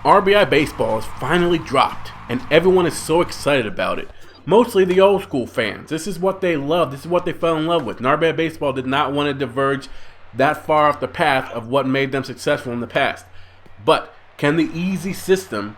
R.B.I. baseball is finally dropped, and everyone is so excited about it. Mostly the old school fans. This is what they love. This is what they fell in love with. And R.B.I. baseball did not want to diverge that far off the path of what made them successful in the past. But can the easy system,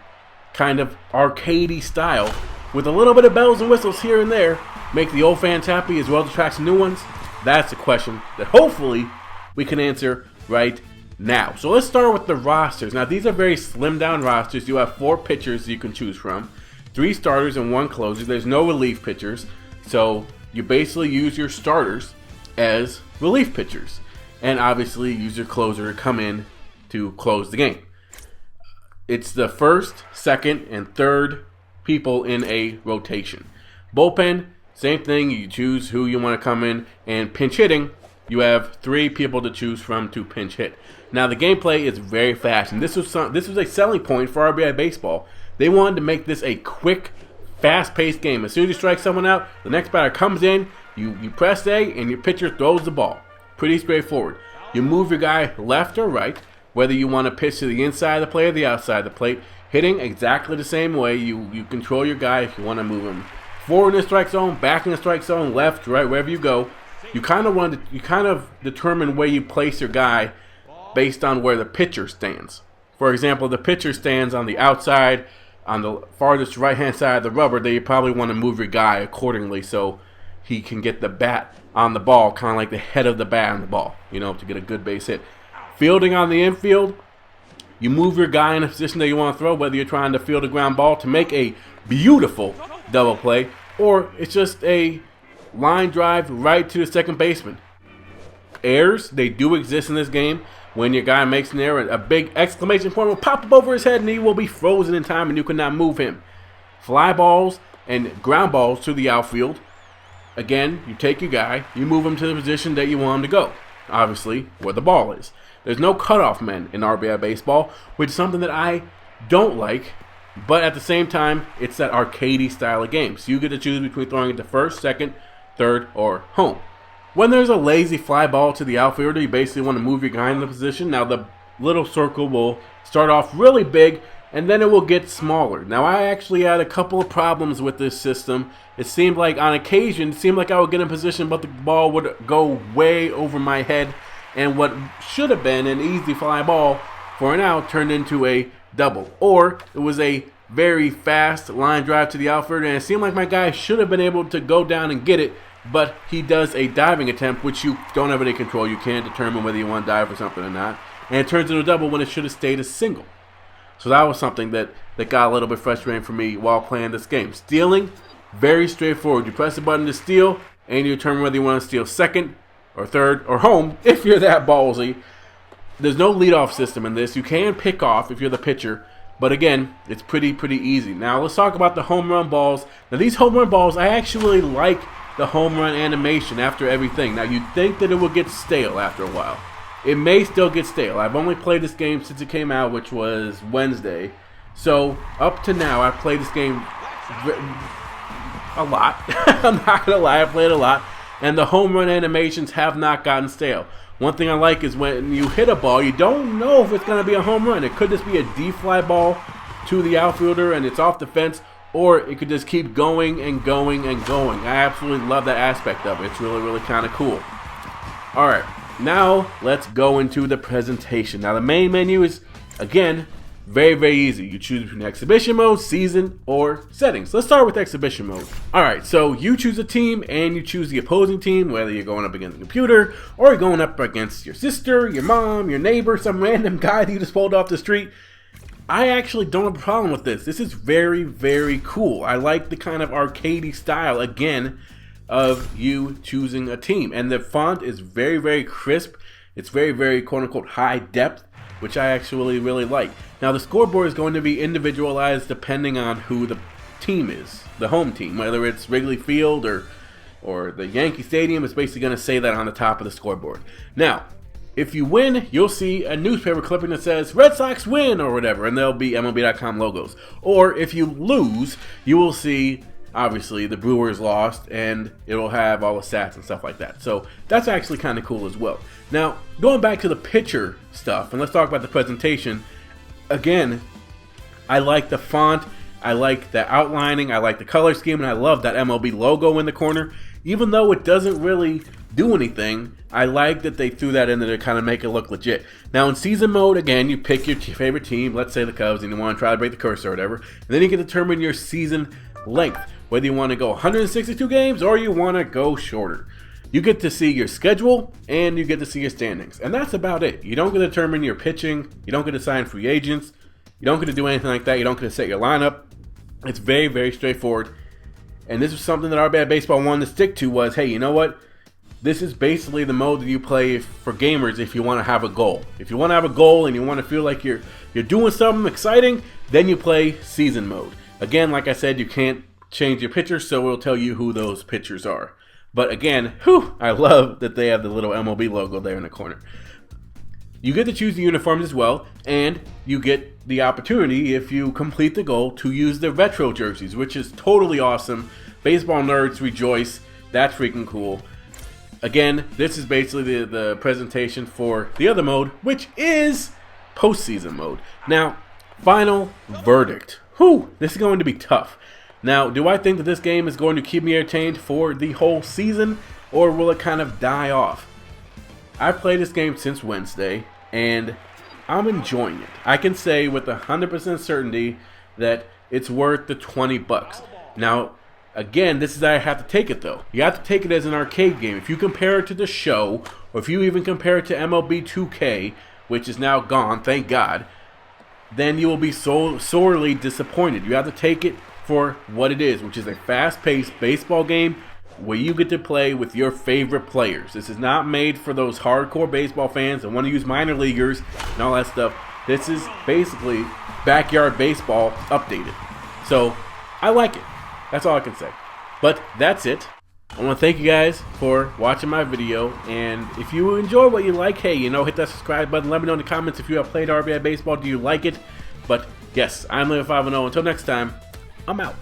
kind of arcadey style, with a little bit of bells and whistles here and there, make the old fans happy as well as attract some new ones? That's a question that hopefully we can answer right now. So let's start with the rosters. Now these are very slimmed down rosters. You have 4 pitchers you can choose from, 3 starters and 1 closer. There's no relief pitchers, so you basically use your starters as relief pitchers, and obviously use your closer to come in to close the game. It's the first, second, and third people in a rotation. Bullpen, same thing. You choose who you want to come in, and pinch hitting, you have 3 people to choose from to pinch hit. Now the gameplay is very fast, and this was a selling point for R.B.I. baseball. They wanted to make this a quick, fast-paced game. As soon as you strike someone out, the next batter comes in, you press A, and your pitcher throws the ball. Pretty straightforward. You move your guy left or right, whether you want to pitch to the inside of the plate or the outside of the plate. Hitting exactly the same way. You control your guy if you want to move him forward in the strike zone, back in the strike zone, left, right, wherever you go. You kind of determine where you place your guy based on where the pitcher stands. For example, the pitcher stands on the outside, on the farthest right-hand side of the rubber, then you probably want to move your guy accordingly so he can get the bat on the ball, kind of like the head of the bat on the ball, to get a good base hit. Fielding on the infield, you move your guy in a position that you want to throw, whether you're trying to field a ground ball to make a beautiful double play, or it's just a line drive right to the second baseman. Errors, they do exist in this game. When your guy makes an error, a big exclamation point will pop up over his head and he will be frozen in time and you cannot move him. Fly balls and ground balls to the outfield. Again, you take your guy, you move him to the position that you want him to go. Obviously, where the ball is. There's no cutoff men in R.B.I. baseball, which is something that I don't like. But at the same time, it's that arcadey style of game. So you get to choose between throwing it to first, second, third, or home. When there's a lazy fly ball to the outfielder, you basically want to move your guy in the position. Now the little circle will start off really big, and then it will get smaller. Now I actually had a couple of problems with this system. It seemed like on occasion, I would get in position, but the ball would go way over my head, and what should have been an easy fly ball for an out turned into a double. Or it was a very fast line drive to the outfielder, and it seemed like my guy should have been able to go down and get it, but he does a diving attempt, which you don't have any control. You can't determine whether you want to dive for something or not. And it turns into a double when it should have stayed a single. So that was something that got a little bit frustrating for me while playing this game. Stealing, very straightforward. You press the button to steal, and you determine whether you want to steal second or third or home if you're that ballsy. There's no leadoff system in this. You can pick off if you're the pitcher, but again, it's pretty easy. Now let's talk about the home run balls. Now these home run balls, I actually like the home run animation after everything. Now you'd think that it would get stale after a while. It may still get stale. I've only played this game since it came out, which was Wednesday. So up to now, I've played this game a lot. I'm not going to lie, I've played a lot. And the home run animations have not gotten stale. One thing I like is when you hit a ball, you don't know if it's going to be a home run. It could just be a deep fly ball to the outfielder and it's off the fence, or it could just keep going and going and going. I absolutely love that aspect of it. It's really kind of cool. Alright, now let's go into the presentation. Now the main menu is, again, very easy. You choose between exhibition mode, season, or settings. Let's start with exhibition mode. Alright, so you choose a team and you choose the opposing team, whether you're going up against a computer or you're going up against your sister, your mom, your neighbor, some random guy that you just pulled off the street. I actually don't have a problem with this. This is very cool. I like the kind of arcadey style, again, of you choosing a team. And the font is very crisp. It's very quote-unquote high depth, which I actually really like. Now the scoreboard is going to be individualized depending on who the team is, the home team, whether it's Wrigley Field or the Yankee Stadium. It's basically going to say that on the top of the scoreboard. Now, if you win, you'll see a newspaper clipping that says Red Sox win or whatever, and there'll be MLB.com logos. Or if you lose, you will see, obviously, the Brewers lost, and it'll have all the stats and stuff like that. So that's actually kind of cool as well. Now, going back to the pitcher stuff, and let's talk about the presentation. Again, I like the font, I like the outlining, I like the color scheme, and I love that MLB logo in the corner. Even though it doesn't really do anything, I like that they threw that in there to kind of make it look legit. Now in season mode, again, you pick your favorite team, let's say the Cubs, and you want to try to break the curse or whatever, and then you can determine your season length, whether you want to go 162 games or you want to go shorter. You get to see your schedule and you get to see your standings, and that's about it. You don't get to determine your pitching, you don't get to sign free agents, you don't get to do anything like that, you don't get to set your lineup. It's very, very straightforward. And this was something that R.B.I. Baseball wanted to stick to was, hey, you know what? This is basically the mode that you play for gamers if you want to have a goal. If you want to have a goal and you want to feel like you're doing something exciting, then you play season mode. Again, like I said, you can't change your pitchers, so it'll tell you who those pitchers are. But again, I love that they have the little MLB logo there in the corner. You get to choose the uniforms as well, and you get the opportunity, if you complete the goal, to use the retro jerseys, which is totally awesome. Baseball nerds rejoice. That's freaking cool. Again, this is basically the presentation for the other mode, which is postseason mode. Now, final verdict. This is going to be tough. Now, do I think that this game is going to keep me entertained for the whole season, or will it kind of die off? I've played this game since Wednesday, and I'm enjoying it. I can say with 100% certainty that it's worth the $20. Now, again, this is how I have to take it, though. You have to take it as an arcade game. If you compare it to the show, or if you even compare it to MLB 2K, which is now gone, thank God, then you will be so sorely disappointed. You have to take it for what it is, which is a fast-paced baseball game where you get to play with your favorite players. This is not made for those hardcore baseball fans that want to use minor leaguers and all that stuff. This is basically backyard baseball updated. So, I like it. That's all I can say. But that's it. I want to thank you guys for watching my video, and if you enjoy what you like, hey, hit that subscribe button. Let me know in the comments if you have played R.B.I. Baseball. Do you like it? But yes, I'm Living 5-0. Until next time, I'm out.